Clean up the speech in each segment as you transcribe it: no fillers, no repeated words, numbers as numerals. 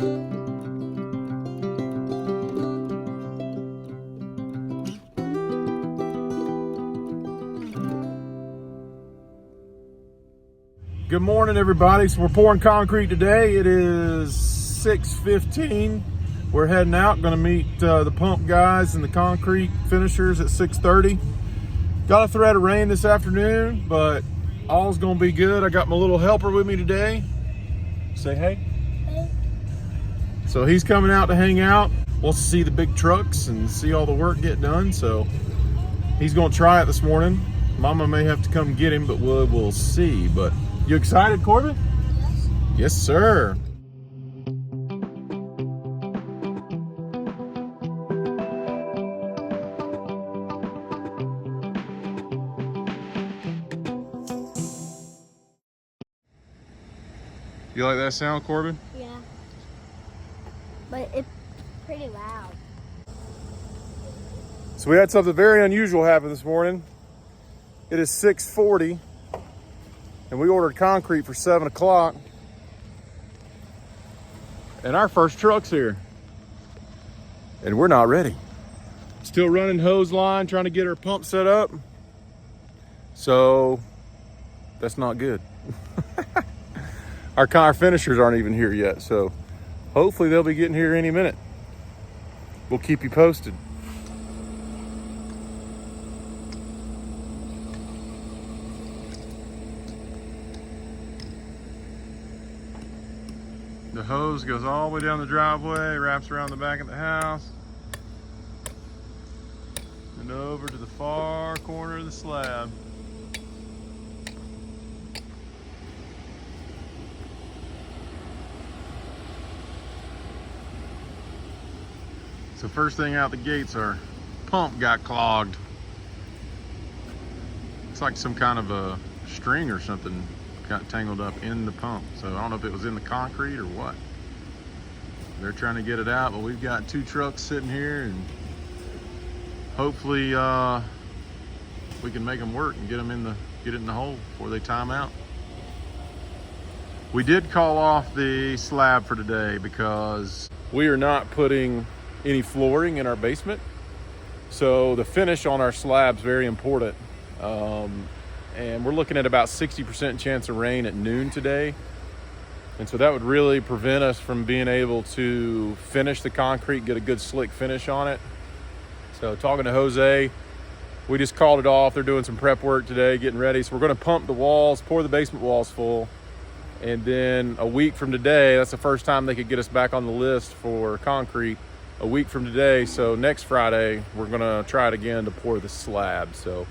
Good morning, everybody. So we're pouring concrete today. It is 6:15. We're heading out. Going to meet the pump guys and the concrete finishers at 6:30. Got a threat of rain this afternoon, but all's going to be good. I got my little helper with me today. Say hey. Hey. So he's coming out to hang out. Wants to see the big trucks and see all the work get done. So he's going to try it this morning. Mama may have to come get him, but we'll see. But you excited, Corbin? Yes. Yes, sir. You like that sound, Corbin? Yeah. But it's pretty loud. So we had something very unusual happen this morning. It is 6:40. And we ordered concrete for 7 o'clock. And our first truck's here. And we're not ready. Still running hose line, trying to get our pump set up. So that's not good. Our finishers aren't even here yet. So hopefully they'll be getting here any minute. We'll keep you posted. The hose goes all the way down the driveway, wraps around the back of the house, and over to the far corner of the slab. So first thing out the gates, our pump got clogged. It's like some kind of a string or something got tangled up in the pump. So I don't know if it was in the concrete or what. They're trying to get it out, but we've got 2 trucks sitting here, and hopefully we can make them work and get it in the hole before they time out. We did call off the slab for today because we are not putting any flooring in our basement. So the finish on our slab is very important. And we're looking at about 60% chance of rain at noon today. And so that would really prevent us from being able to finish the concrete, get a good slick finish on it. So talking to Jose, we just called it off. They're doing some prep work today, getting ready. So we're gonna pump the walls, pour the basement walls full. And then a week from today, that's the first time they could get us back on the list for concrete. A week from today, so next Friday, we're gonna try it again to pour the slab. So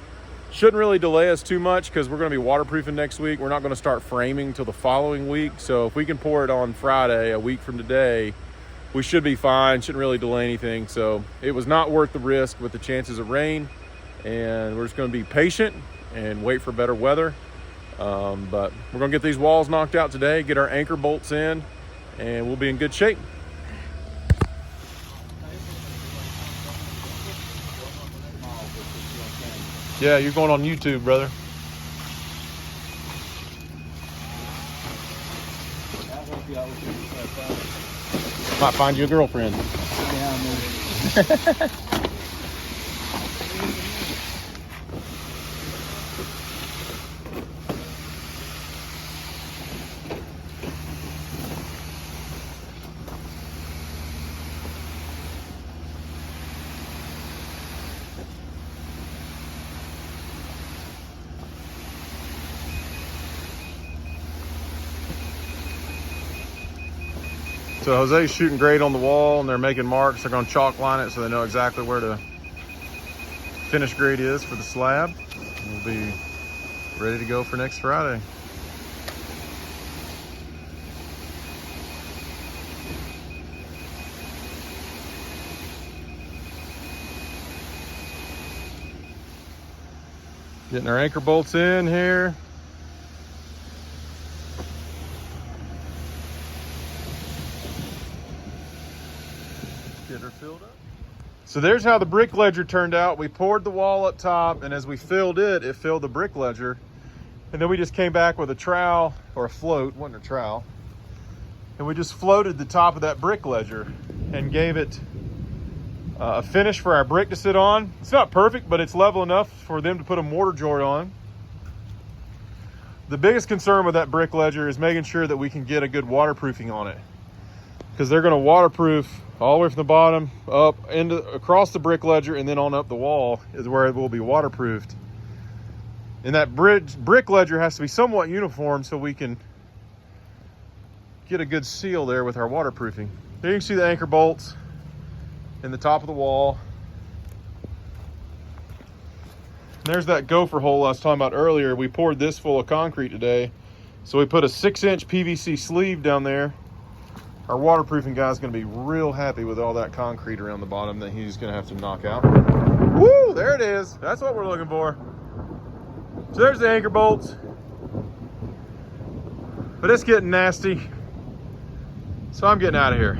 shouldn't really delay us too much because we're going to be waterproofing next week. We're not going to start framing till the following week. So if we can pour it on Friday, a week from today, we should be fine. Shouldn't really delay anything. So it was not worth the risk with the chances of rain. And we're just going to be patient and wait for better weather. But we're going to get these walls knocked out today, get our anchor bolts in, and we'll be in good shape. Yeah, you're going on YouTube, brother. Might find you a girlfriend. Yeah, So Jose's shooting grade on the wall, and they're making marks. They're going to chalk line it so they know exactly where the finish grade is for the slab. We'll be ready to go for next Friday. Getting our anchor bolts in here. Get her filled up. So there's how the brick ledger turned out. We poured the wall up top, and as we filled it, it filled the brick ledger. And then we just came back with a trowel, or a float, wasn't a trowel, and we just floated the top of that brick ledger and gave it a finish for our brick to sit on. It's not perfect, but it's level enough for them to put a mortar joint on. The biggest concern with that brick ledger is making sure that we can get a good waterproofing on it, because they're going to waterproof all the way from the bottom up across the brick ledger, and then on up the wall is where it will be waterproofed. And that brick ledger has to be somewhat uniform so we can get a good seal there with our waterproofing. There you can see the anchor bolts in the top of the wall. And there's that gopher hole I was talking about earlier. We poured this full of concrete today. So we put a 6-inch PVC sleeve down there. Our waterproofing guy's gonna be real happy with all that concrete around the bottom that he's gonna have to knock out. Woo, there it is. That's what we're looking for. So there's the anchor bolts. But it's getting nasty. So I'm getting out of here.